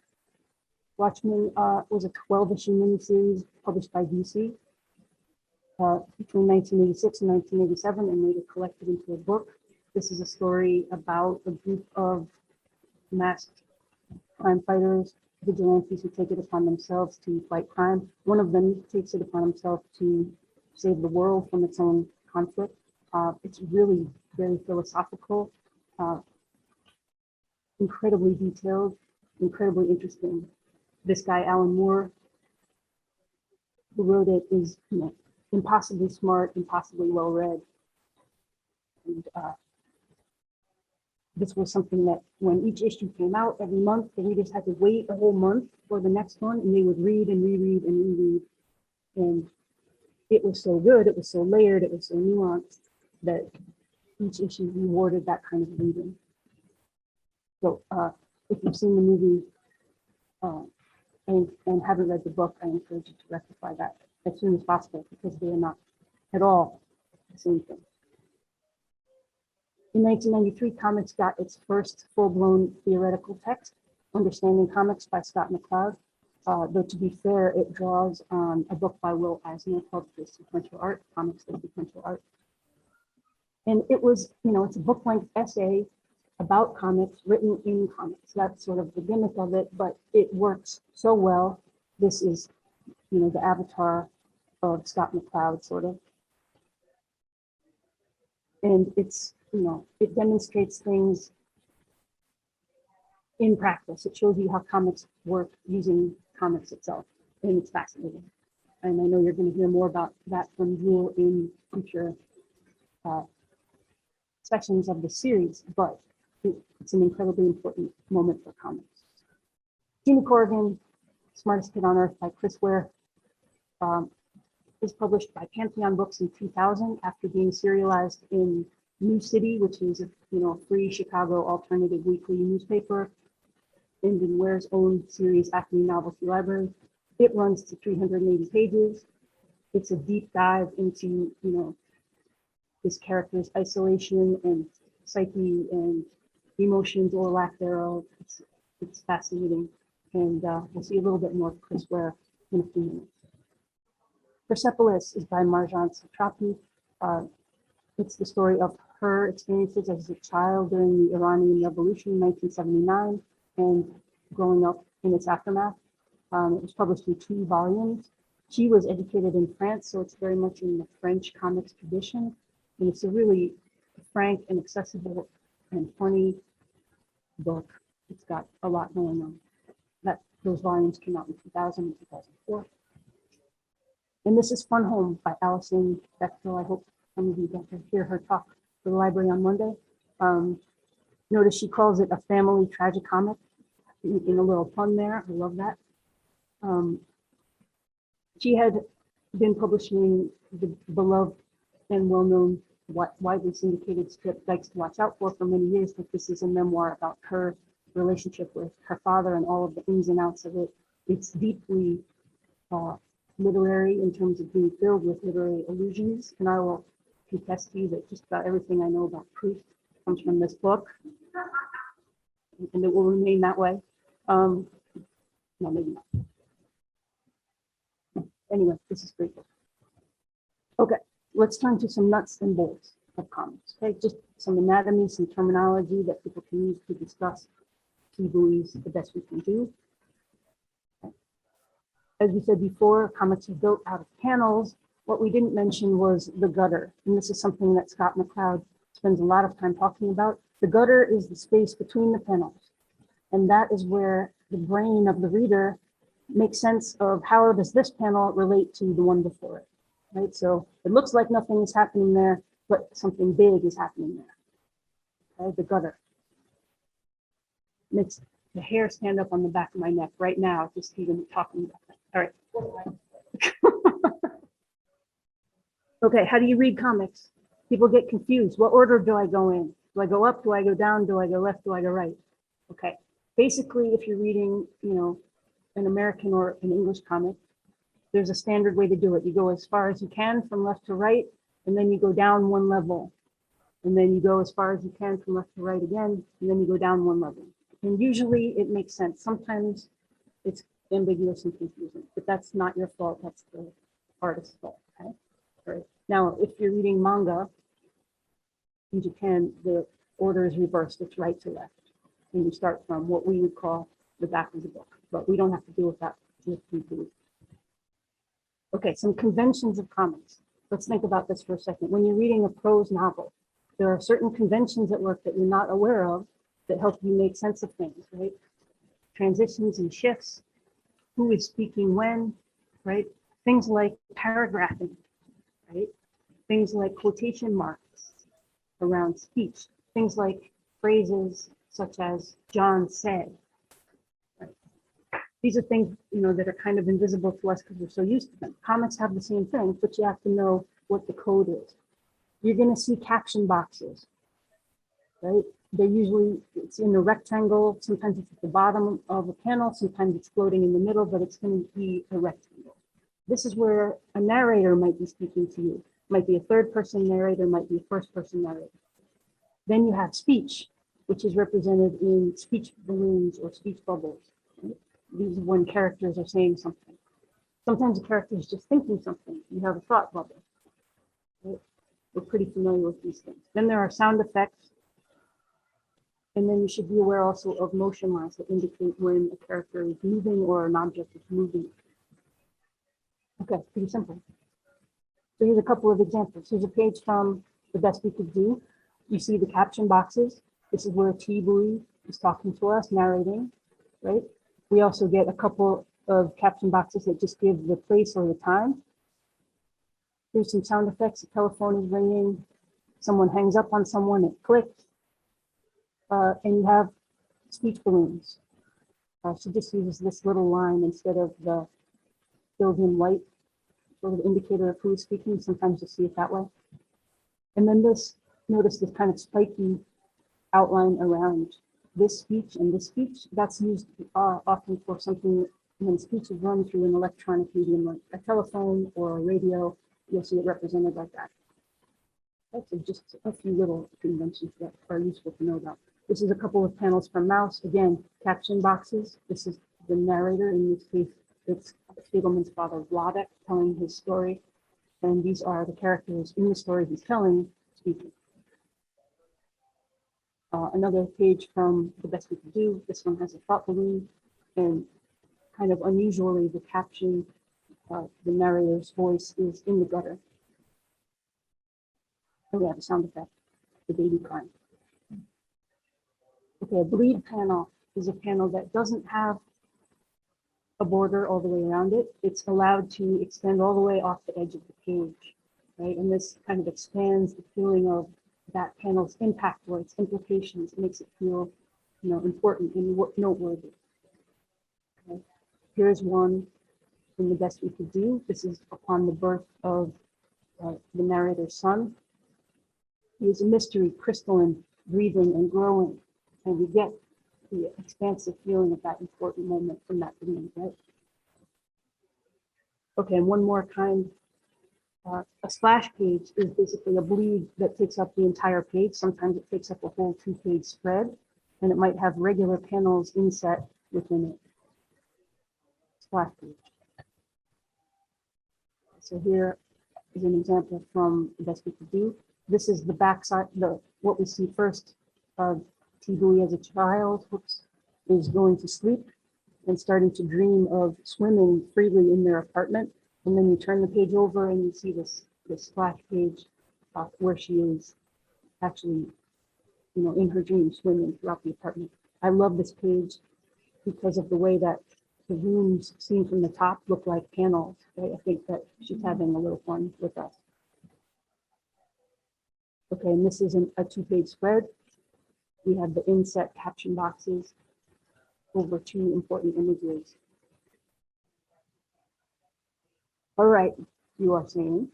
Watchmen was a 12-issue miniseries published by DC between 1986 and 1987, and later collected into a book. This is a story about a group of masked crime fighters, vigilantes who take it upon themselves to fight crime. One of them takes it upon himself to save the world from its own conflict. It's really very philosophical, incredibly detailed, incredibly interesting. This guy, Alan Moore, who wrote it, is impossibly smart, impossibly well read. And this was something that when each issue came out every month, the readers had to wait a whole month for the next one, and they would read and reread and reread. And it was so good, it was so layered, it was so nuanced that each issue rewarded that kind of reading. So if you've seen the movie and haven't read the book, I encourage you to rectify that as soon as possible, because they are not at all the same thing. In 1993, comics got its first full-blown theoretical text, Understanding Comics by Scott McCloud. Though to be fair, it draws on a book by Will Eisner called The Sequential Art, Comics of Sequential Art. And it was, it's a book-length essay about comics written in comics. That's sort of the gimmick of it, but it works so well. This is, the avatar of Scott McCloud, sort of. And it's, it demonstrates things in practice. It shows you how comics work using comics itself, and it's fascinating. And I know you're going to hear more about that from Jewel in future sections of the series, but it's an incredibly important moment for comics. Jimmy Corrigan, Smartest Kid on Earth by Chris Ware, is published by Pantheon Books in 2000 after being serialized in New City, which is a free Chicago alternative weekly newspaper, and in Ware's own series, Acme Novelty Library. It runs to 380 pages. It's a deep dive into this character's isolation and psyche and emotions or lack thereof. It's fascinating, and we'll see a little bit more of Chris Ware in a few minutes. Persepolis is by Marjan Satrapi. It's the story of her experiences as a child during the Iranian Revolution in 1979 and growing up in its aftermath. It was published in 2 volumes. She was educated in France, so it's very much in the French comics tradition. And it's a really frank and accessible and funny book. It's got a lot going on. Those volumes came out in 2000 and 2004. And this is Fun Home by Alison Bechtel. I hope some of you get to hear her talk for the library on Monday. Notice she calls it a family tragicomic, making a little pun there. I love that. She had been publishing the beloved and well-known, widely syndicated strip Dykes to Watch Out for many years, but this is a memoir about her relationship with her father and all of the ins and outs of it. It's deeply literary in terms of being filled with literary allusions, and I will confess to you that just about everything I know about Proust comes from this book, and it will remain that way. No, maybe not. Anyway, this is great book. Okay, let's turn to some nuts and bolts of comics. Okay, just some anatomy, some terminology that people can use to discuss Thi Bui's The Best We Can Do. As we said before, comics are built out of panels. What we didn't mention was the gutter, and this is something that Scott McCloud spends a lot of time talking about. The gutter is the space between the panels, and that is where the brain of the reader makes sense of how does this panel relate to the one before it, right? So it looks like nothing is happening there, but something big is happening there, okay? The gutter. Makes the hair stand up on the back of my neck right now, just even talking about that. All right. Okay, how do you read comics? People get confused. What order do I go in? Do I go up? Do I go down? Do I go left? Do I go right? Okay. Basically, if you're reading, an American or an English comic, there's a standard way to do it. You go as far as you can from left to right, and then you go down one level. And then you go as far as you can from left to right again, and then you go down one level. And usually it makes sense. Sometimes it's ambiguous and confusing, but that's not your fault. That's the artist's fault. Okay. All right. Now, if you're reading manga in Japan, the order is reversed. It's right to left. And you start from what we would call the back of the book, but we don't have to deal with that with Thi Bui. Okay, some conventions of comics. Let's think about this for a second. When you're reading a prose novel, there are certain conventions at work that you're not aware of that help you make sense of things, right? Transitions and shifts, who is speaking when, right? Things like paragraphing, right? Things like quotation marks around speech, things like phrases such as John said. Right? These are things, that are kind of invisible to us because we're so used to them. Comics have the same thing, but you have to know what the code is. You're going to see caption boxes, right? They're usually, it's in a rectangle. Sometimes it's at the bottom of a panel. Sometimes it's floating in the middle, but it's going to be a rectangle. This is where a narrator might be speaking to you. Might be a third person narrator, might be a first person narrator. Then you have speech, which is represented in speech balloons or speech bubbles. Right? These are when characters are saying something. Sometimes the character is just thinking something. You have a thought bubble. Right? We're pretty familiar with these things. Then there are sound effects. And then you should be aware also of motion lines that indicate when a character is moving or an object is moving. Okay, pretty simple. So here's a couple of examples. Here's a page from The Best We Could Do. You see the caption boxes. This is where Thi Bui is talking to us, narrating, right? We also get a couple of caption boxes that just give the place or the time. Here's some sound effects. The telephone is ringing. Someone hangs up on someone, it clicks. And you have speech balloons. She just uses this little line instead of the filled in white sort of indicator of who is speaking. Sometimes you see it that way. And then notice this kind of spiky outline around this speech and this speech. That's used often for something when speech is run through an electronic medium like a telephone or a radio. You'll see it represented like that. That's just a few little conventions that are useful to know about. This is a couple of panels from Mouse. Again, caption boxes. This is the narrator. In this case, it's Spiegelman's father, Vladek, telling his story. And these are the characters in the story he's telling, speaking. Another page from The Best We Could Do. This one has a thought balloon. And kind of unusually, the caption the narrator's voice is in the gutter. And we have a sound effect, the baby crying. Okay, a bleed panel is a panel that doesn't have a border all the way around it. It's allowed to extend all the way off the edge of the page, right? And this kind of expands the feeling of that panel's impact or its implications. It makes it feel, important and noteworthy. Okay. Here's one from The Best We Could Do. This is upon the birth of the narrator's son. He is a mystery, crystalline, breathing and growing, and we get the expansive feeling of that important moment from that beginning, right? Okay, and one more kind. A splash page is basically a bleed that takes up the entire page. Sometimes it takes up a whole 2-page spread, and it might have regular panels inset within it. Splash page. So here is an example from The Best We Could Do. This is the backside, what we see first of Thi Bui as a child, is going to sleep and starting to dream of swimming freely in their apartment. And then you turn the page over and you see this splash page where she is actually, in her dream swimming throughout the apartment. I love this page because of the way that the rooms seen from the top look like panels. Right? I think that she's having a little fun with us. Okay, and this is a 2-page spread. We have the inset caption boxes over 2 important images. All right, you are saying,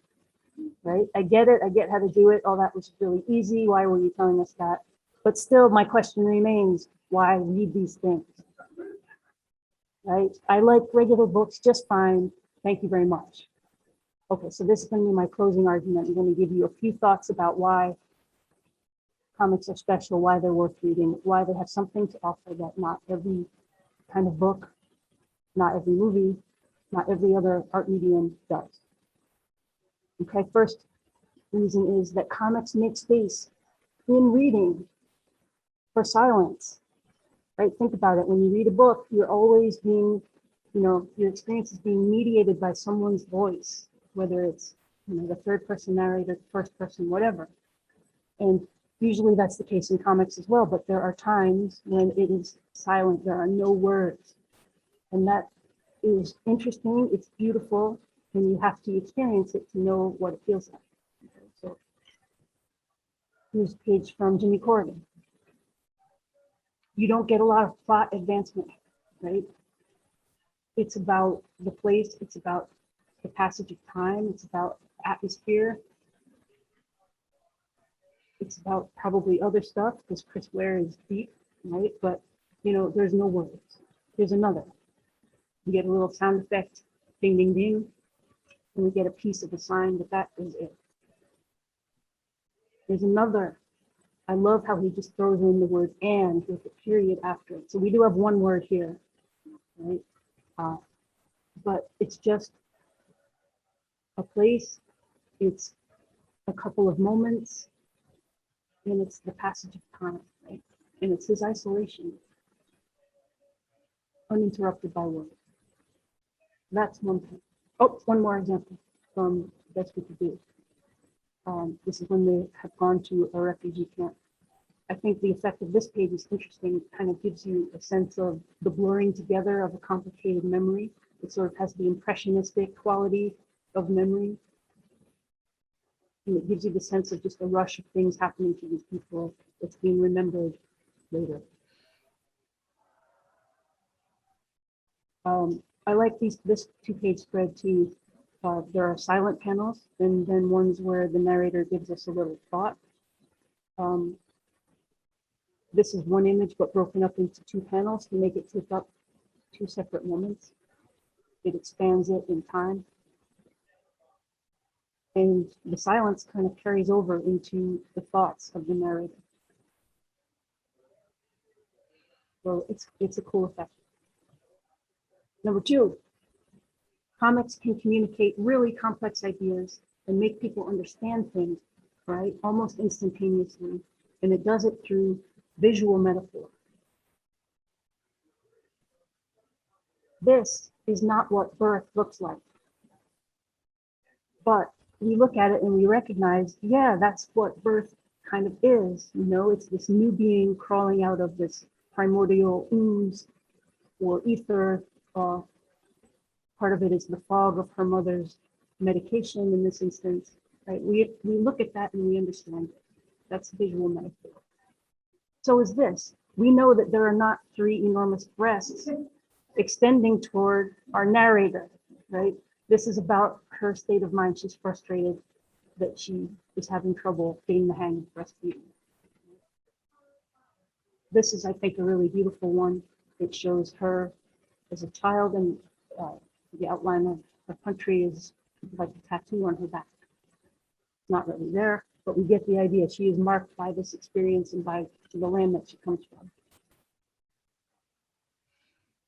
right? I get it. I get how to do it. All that was really easy. Why were you telling us that? But still, my question remains, why read these things? Right? I like regular books just fine. Thank you very much. Okay, so this is going to be my closing argument. I'm going to give you a few thoughts about why comics are special, why they're worth reading, why they have something to offer that not every kind of book, not every movie, not every other art medium does. Okay, first reason is that comics make space in reading for silence, right? Think about it. When you read a book, you're always being, your experience is being mediated by someone's voice, whether it's, the third person narrator, first person, whatever. And usually that's the case in comics as well, but there are times when it is silent, there are no words. And that is interesting, it's beautiful, and you have to experience it to know what it feels like. Okay, so here's a page from Jimmy Corrigan. You don't get a lot of plot advancement, right? It's about the place, it's about the passage of time, it's about atmosphere. It's about probably other stuff because Chris Ware is deep, right? But, there's no words. Here's another. You get a little sound effect, ding, ding, ding, and we get a piece of a sign, but that is it. There's another. I love how he just throws in the word and with a period after it. So we do have one word here, right? But it's just a place, it's a couple of moments, and it's the passage of time, right? And it's his isolation, uninterrupted by words. That's one thing. Oh, one more example from The Best We Could Do. This is when they have gone to a refugee camp. I think the effect of this page is interesting. It kind of gives you a sense of the blurring together of a complicated memory. It sort of has the impressionistic quality of memory. And it gives you the sense of just a rush of things happening to these people that's being remembered later. I like this 2-page spread too. There are silent panels and then ones where the narrator gives us a little thought. This is one image, but broken up into 2 panels to make it take up 2 separate moments. It expands it in time. And the silence kind of carries over into the thoughts of the narrator. So it's a cool effect. Number 2, comics can communicate really complex ideas and make people understand things, right? Almost instantaneously. And it does it through visual metaphor. This is not what birth looks like. But we look at it and we recognize, yeah, that's what birth kind of is. You know, it's this new being crawling out of this primordial ooze or ether. Part of it is the fog of her mother's medication in this instance, right? We look at that and we understand it. That's visual metaphor. So is this. We know that there are not three enormous breasts extending toward our narrator, right? This is about her state of mind. She's frustrated that she is having trouble getting the hang of breastfeeding. This is, I think, a really beautiful one. It shows her as a child, and the outline of her country is like a tattoo on her back. It's not really there, but we get the idea. She is marked by this experience and by the land that she comes from.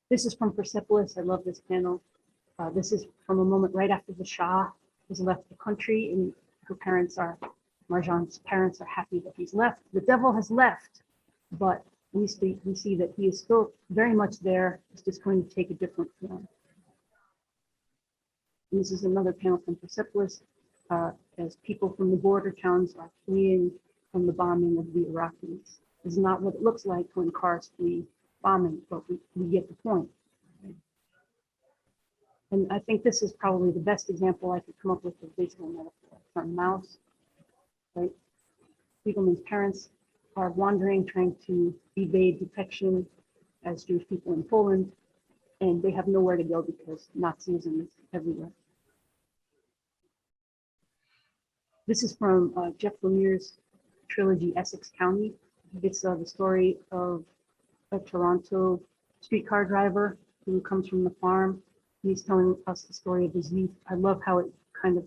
This is from Persepolis. I love this panel. This is from a moment right after the Shah has left the country, and her parents are, Marjan's parents are happy that he's left. The devil has left, but we see that he is still very much there. It's just going to take a different form. And this is another panel from Persepolis, as people from the border towns are fleeing from the bombing of the Iraqis. This is not what it looks like when cars flee bombing, but we get the point. And I think this is probably the best example I could come up with of visual metaphor from Mouse, right? Spiegelman's parents are wandering, trying to evade detection as Jewish people in Poland, and they have nowhere to go because Nazism is everywhere. This is from Jeff Lemire's trilogy, Essex County. It's the story of a Toronto streetcar driver who comes from the farm. He's telling us the story of his youth. I love how it kind of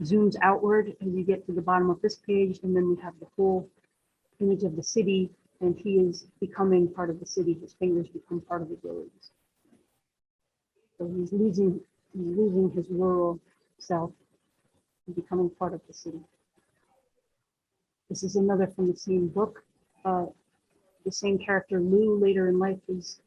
zooms outward as you get to the bottom of this page, and then we have the whole image of the city, and he is becoming part of the city. His fingers become part of the roads. So he's losing his rural self and becoming part of the city. This is another from the same book. The same character, Lou, later in life he's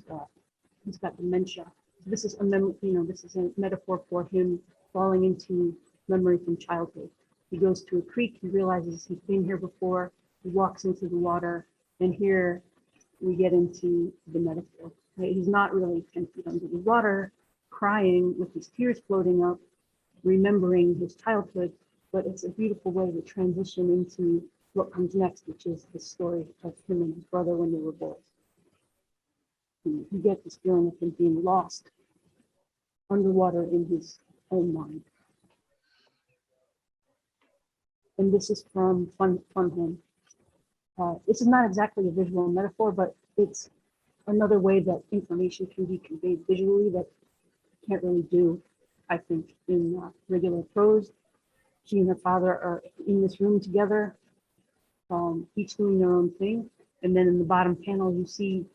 got dementia. This is this is a metaphor for him falling into memory from childhood. He goes to a creek, he realizes he's been here before, he walks into the water, and here we get into the metaphor. Right? He's not really 10 feet under the water, crying with his tears floating up, remembering his childhood, but it's a beautiful way to transition into what comes next, which is the story of him and his brother when they were boys. And you get this feeling of him being lost underwater in his own mind. And this is from Fun Home. This is not exactly a visual metaphor, but it's another way that information can be conveyed visually that you can't really do, I think, in regular prose. She and her father are in this room together, each doing their own thing. And then in the bottom panel, you see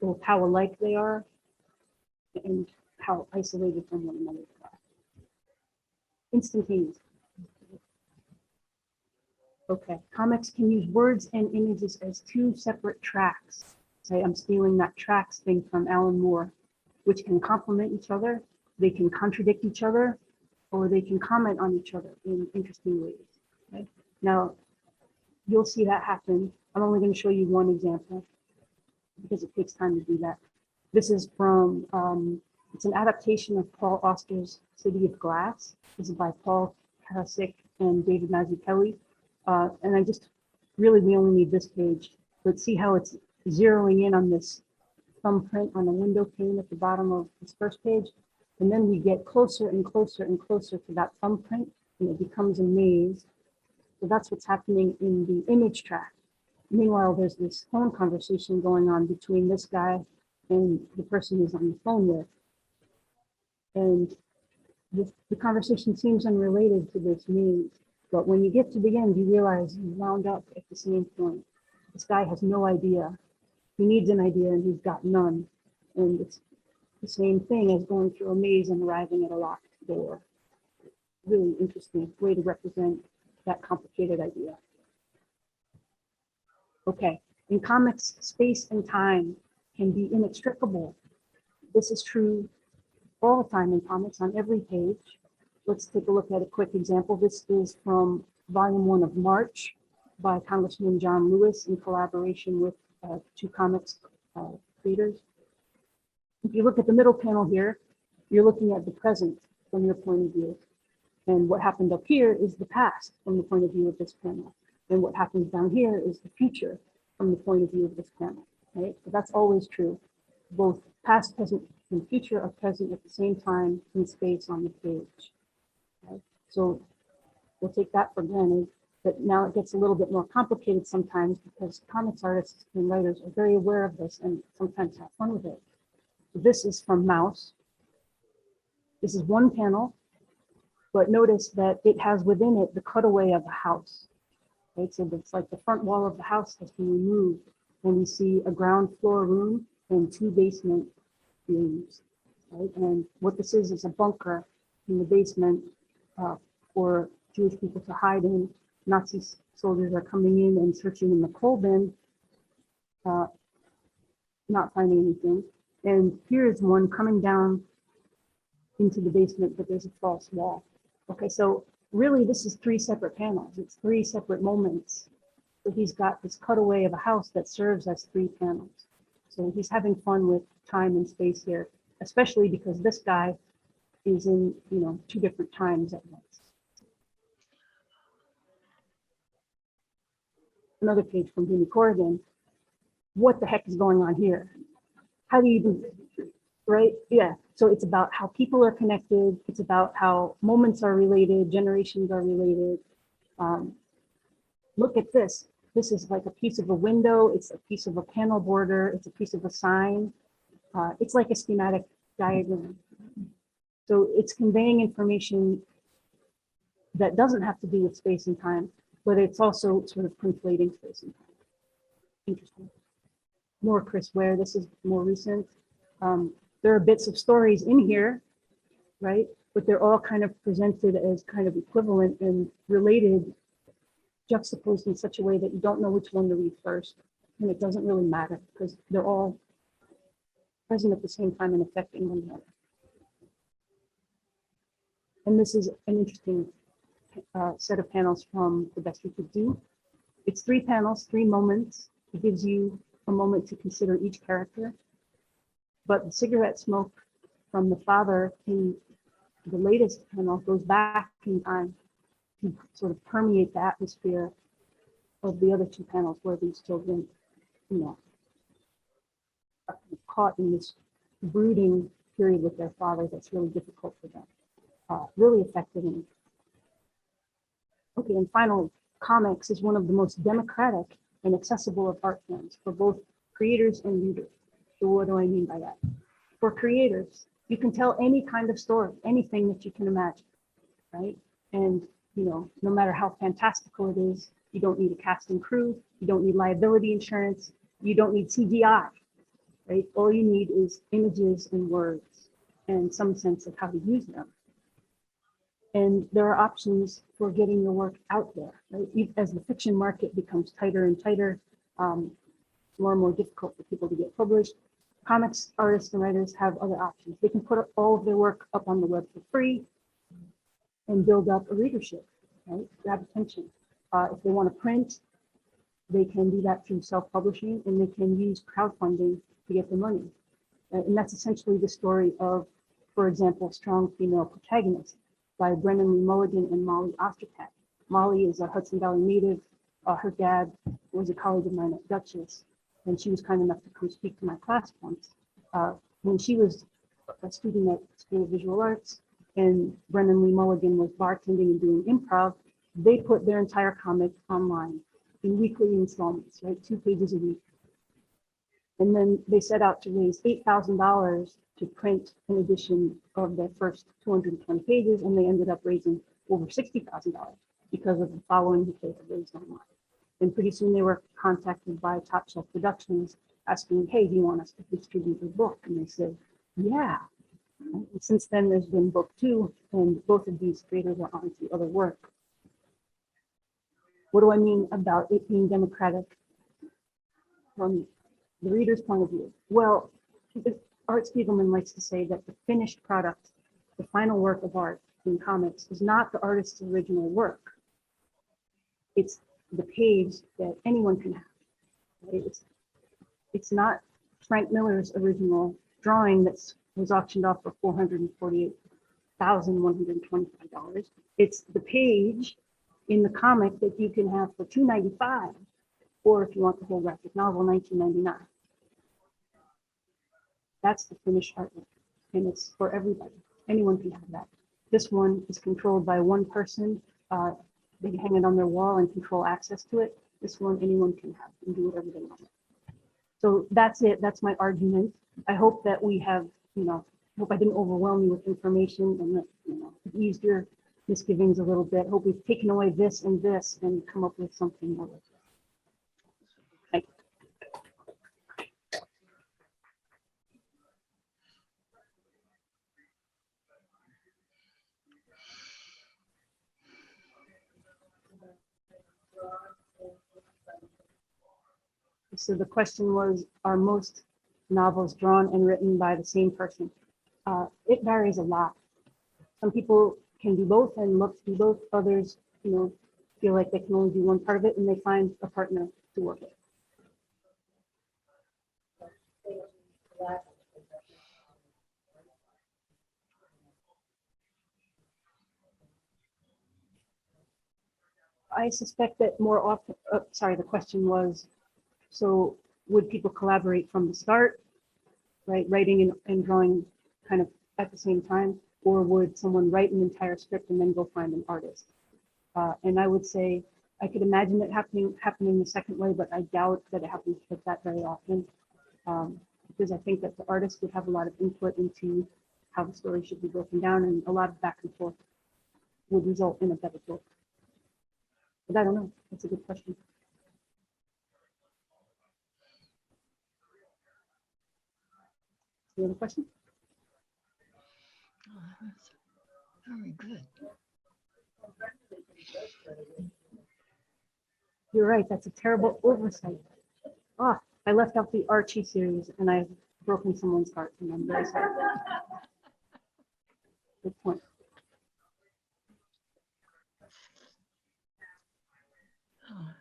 both how alike they are and how isolated from one another they are. Instantaneous. Okay, comics can use words and images as two separate tracks. Say, I'm stealing that tracks thing from Alan Moore, which can complement each other, they can contradict each other, or they can comment on each other in interesting ways. Okay? Now, you'll see that happen. I'm only going to show you one example because it takes time to do that. This is from, it's an adaptation of Paul Auster's City of Glass. This is by Paul Karasik and David Mazzucchelli. And I just, really, we only need this page, but see how it's zeroing in on this thumbprint on a window pane at the bottom of this first page. And then we get closer and closer and closer to that thumbprint, and it becomes a maze. So that's what's happening in the image track. Meanwhile, there's this phone conversation going on between this guy and the person who's on the phone with. And the conversation seems unrelated to this maze. But when you get to the end, you realize you wound up at the same point. This guy has no idea. He needs an idea and he's got none. And it's the same thing as going through a maze and arriving at a locked door. Really interesting way to represent that complicated idea. Okay, in comics, space and time can be inextricable. This is true all the time in comics on every page. let's take a look at a quick example. This is from volume 1 of March by Congressman John Lewis in collaboration with two comics creators. If you look at the middle panel here, you're looking at the present from your point of view. And what happened up here is the past from the point of view of this panel. And what happens down here is the future from the point of view of this panel, right? So that's always true. Both past, present, and future are present at the same time in space on the page. Right? So we'll take that for granted, but now it gets a little bit more complicated sometimes because comics artists and writers are very aware of this and sometimes have fun with it. So this is from Mouse. This is one panel, but notice that it has within it the cutaway of a house. Right? So it's like the front wall of the house has been removed, and we see a ground floor room and 2 basement rooms. Right? And what this is a bunker in the basement for Jewish people to hide in. Nazi soldiers are coming in and searching in the coal bin, not finding anything. And here is one coming down into the basement, but there's a false wall. Okay, so really this is 3 separate panels. It's 3 separate moments. So he's got this cutaway of a house that serves as 3 panels. So he's having fun with time and space here, especially because this guy is in, 2 different times at once. Another page from Jimmy Corrigan. What the heck is going on here? How do you do this? Right? Yeah. So it's about how people are connected. It's about how moments are related, generations are related. Look at this. This is like a piece of a window. It's a piece of a panel border. It's a piece of a sign. It's like a schematic diagram. So it's conveying information that doesn't have to do with space and time, but it's also sort of conflating space and time. Interesting. More Chris Ware. This is more recent. There are bits of stories in here, right? But they're all kind of presented as kind of equivalent and related, juxtaposed in such a way that you don't know which one to read first. And it doesn't really matter because they're all present at the same time and affecting one another. And this is an interesting set of panels from The Best We Could Do. It's 3 panels, 3 moments. It gives you a moment to consider each character. But the cigarette smoke from the father in the latest panel goes back in time to sort of permeate the atmosphere of the other 2 panels where these children, are caught in this brooding period with their father that's really difficult for them, really affected them. Okay, and finally, comics is one of the most democratic and accessible of art forms for both creators and readers. So what do I mean by that? For creators, you can tell any kind of story, anything that you can imagine, right? And, no matter how fantastical it is, you don't need a cast and crew, you don't need liability insurance, you don't need CGI, right? All you need is images and words and some sense of how to use them. And there are options for getting your work out there, right? As the fiction market becomes tighter and tighter, more and more difficult for people to get published, comics artists and writers have other options. They can put all of their work up on the web for free and build up a readership, right? Grab attention. If they want to print, they can do that through self-publishing, and they can use crowdfunding to get the money. And that's essentially the story of, for example, Strong Female Protagonist by Brennan Lee Mulligan and Molly Ostertag. Molly is a Hudson Valley native. Her dad was a colleague of mine at Dutchess, and she was kind enough to come speak to my class once. When she was a student at School of Visual Arts and Brennan Lee Mulligan was bartending and doing improv, they put their entire comic online in weekly installments, right? 2 pages a week. And then they set out to raise $8,000 to print an edition of their first 220 pages, and they ended up raising over $60,000 because of the following that they had raised online. And pretty soon they were contacted by Top Shelf Productions asking, hey, do you want us to distribute your book? And they said, yeah. And since then, there's been book 2, and both of these creators are on to other work. What do I mean about it being democratic from the reader's point of view? Well, Art Spiegelman likes to say that the finished product, the final work of art, in comics is not the artist's original work. It's the page that anyone can have. Right? It's not Frank Miller's original drawing that was auctioned off for $448,125. It's the page in the comic that you can have for $295, or if you want the whole graphic novel, $19.99. That's the finished artwork, and it's for everybody. Anyone can have that. This one is controlled by one person. They can hang it on their wall and control access to it. This one, anyone can have and do whatever they want. So that's it. That's my argument. I hope that we have, I hope I didn't overwhelm you with information and that, eased your misgivings a little bit. Hope we've taken away this and come up with something more. Thank you. So the question was, are most novels drawn and written by the same person? It varies a lot. Some people can do both and love to do both. Others, feel like they can only do one part of it, and they find a partner to work with. I suspect that more often, the question was, so would people collaborate from the start, right? Writing and drawing kind of at the same time, or would someone write an entire script and then go find an artist? And I would say, I could imagine it happening the second way, but I doubt that it happens like that very often. Because I think that the artist would have a lot of input into how the story should be broken down, and a lot of back and forth would result in a better book. But I don't know. That's a good question. Any other question? Oh, that's very good. You're right. That's a terrible oversight. Ah, I left out the Archie series, and I've broken someone's heart, and I'm very sorry. Good point. Oh,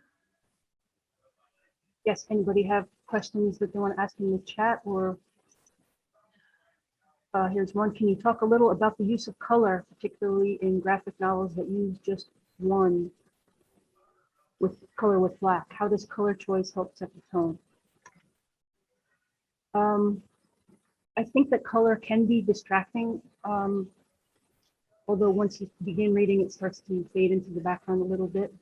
Yes, anybody have questions that they want to ask in the chat, or here's one. Can you talk a little about the use of color, particularly in graphic novels that use just one with color with black? How does color choice help set the tone? I think that color can be distracting, although once you begin reading, it starts to fade into the background a little bit.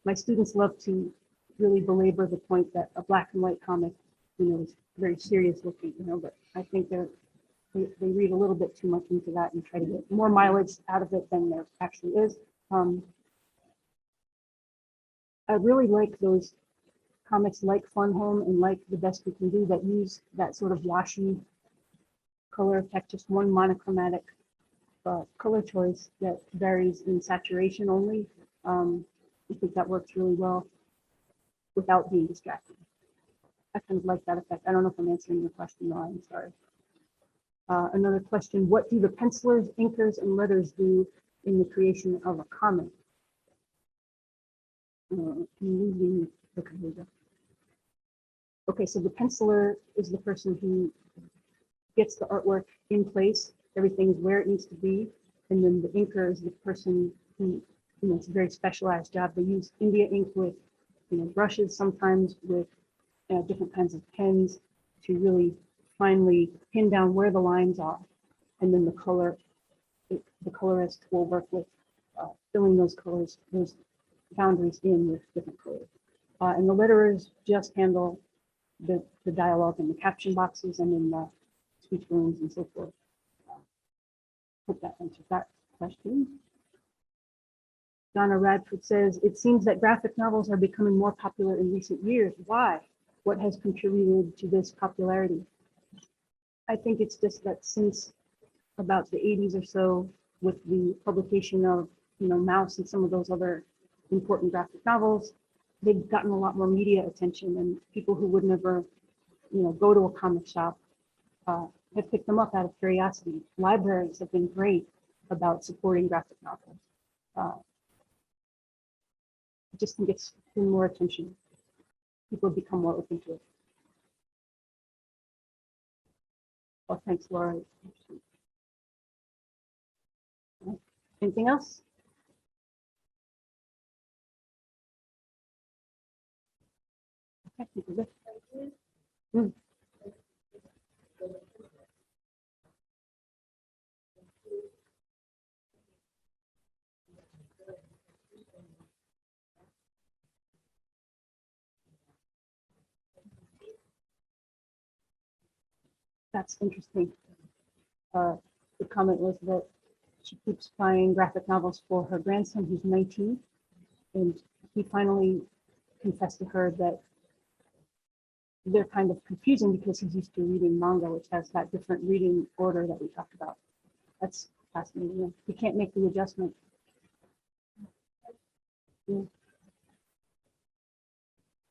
My students love to really belabor the point that a black and white comic, is very serious looking, but I think they read a little bit too much into that and try to get more mileage out of it than there actually is. I really like those comics like Fun Home and like The Best We Can Do that use that sort of washy color effect, just one monochromatic color choice that varies in saturation only. I think that works really well without being distracting. I kind of like that effect. I don't know if I'm answering your question, though. I'm sorry. Another question, what do the pencilers, inkers, and letters do in the creation of a comic? Okay, so the penciler is the person who gets the artwork in place. Everything is where it needs to be. And then the inker is the person who, it's a very specialized job. They use India ink with, brushes, sometimes with different kinds of pens to really finally pin down where the lines are. And then the colorist will work with filling those colors, those boundaries in with different colors. And the letterers just handle the dialogue and the caption boxes and then the speech balloons and so forth. Hope that answers that question. Donna Radford says, it seems that graphic novels are becoming more popular in recent years. Why? What has contributed to this popularity? I think it's just that since about the 80s or so, with the publication of, Mouse and some of those other important graphic novels, they've gotten a lot more media attention, and people who would never, go to a comic shop have picked them up out of curiosity. Libraries have been great about supporting graphic novels. I just think it's been more attention. People become more open to it. Well, thanks, Laura. Anything else? Okay, we're good. That's interesting. The comment was that she keeps buying graphic novels for her grandson, who's 19, and he finally confessed to her that they're kind of confusing because he's used to reading manga, which has that different reading order that we talked about. That's fascinating. He can't make the adjustment. Yeah.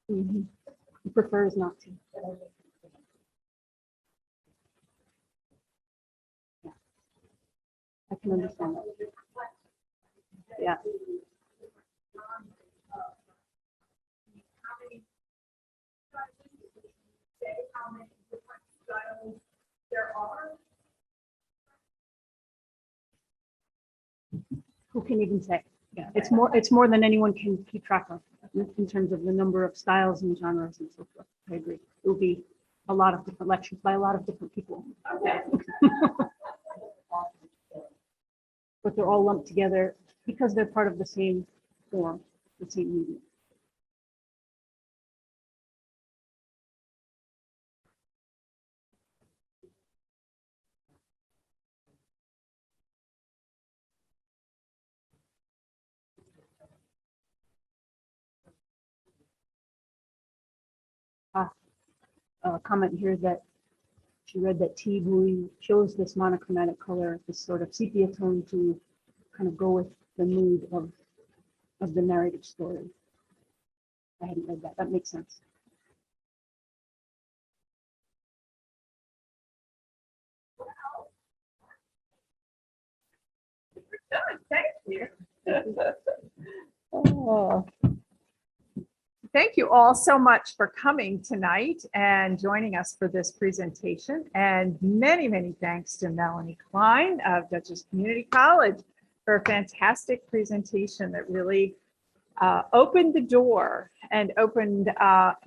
He prefers not to. Yeah. I can understand that. Yeah. Who can even say? Yeah, it's more than anyone can keep track of in terms of the number of styles and genres and so forth. I agree. It will be a lot of different lectures by a lot of different people. But they're all lumped together because they're part of the same form, the same medium. A comment here that she read that Thi Bui chose this monochromatic color, this sort of sepia tone, to kind of go with the mood of the narrative story. I hadn't read that. That makes sense. Thank you. Oh. Thank you all so much for coming tonight and joining us for this presentation. And many, many thanks to Melanie Klein of Dutchess Community College for a fantastic presentation that really opened the door and opened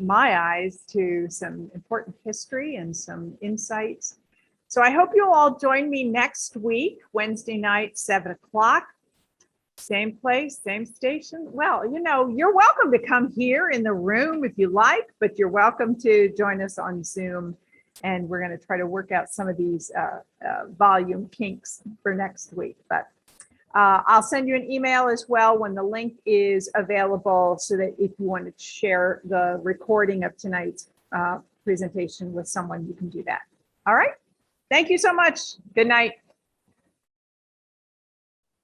my eyes to some important history and some insights. So I hope you'll all join me next week, Wednesday night, 7 o'clock. Same place, same station. Well, you know, you're welcome to come here in the room if you like, but you're welcome to join us on Zoom. And we're going to try to work out some of these volume kinks for next week. But I'll send you an email as well when the link is available so that if you want to share the recording of tonight's presentation with someone, you can do that. All right. Thank you so much. Good night.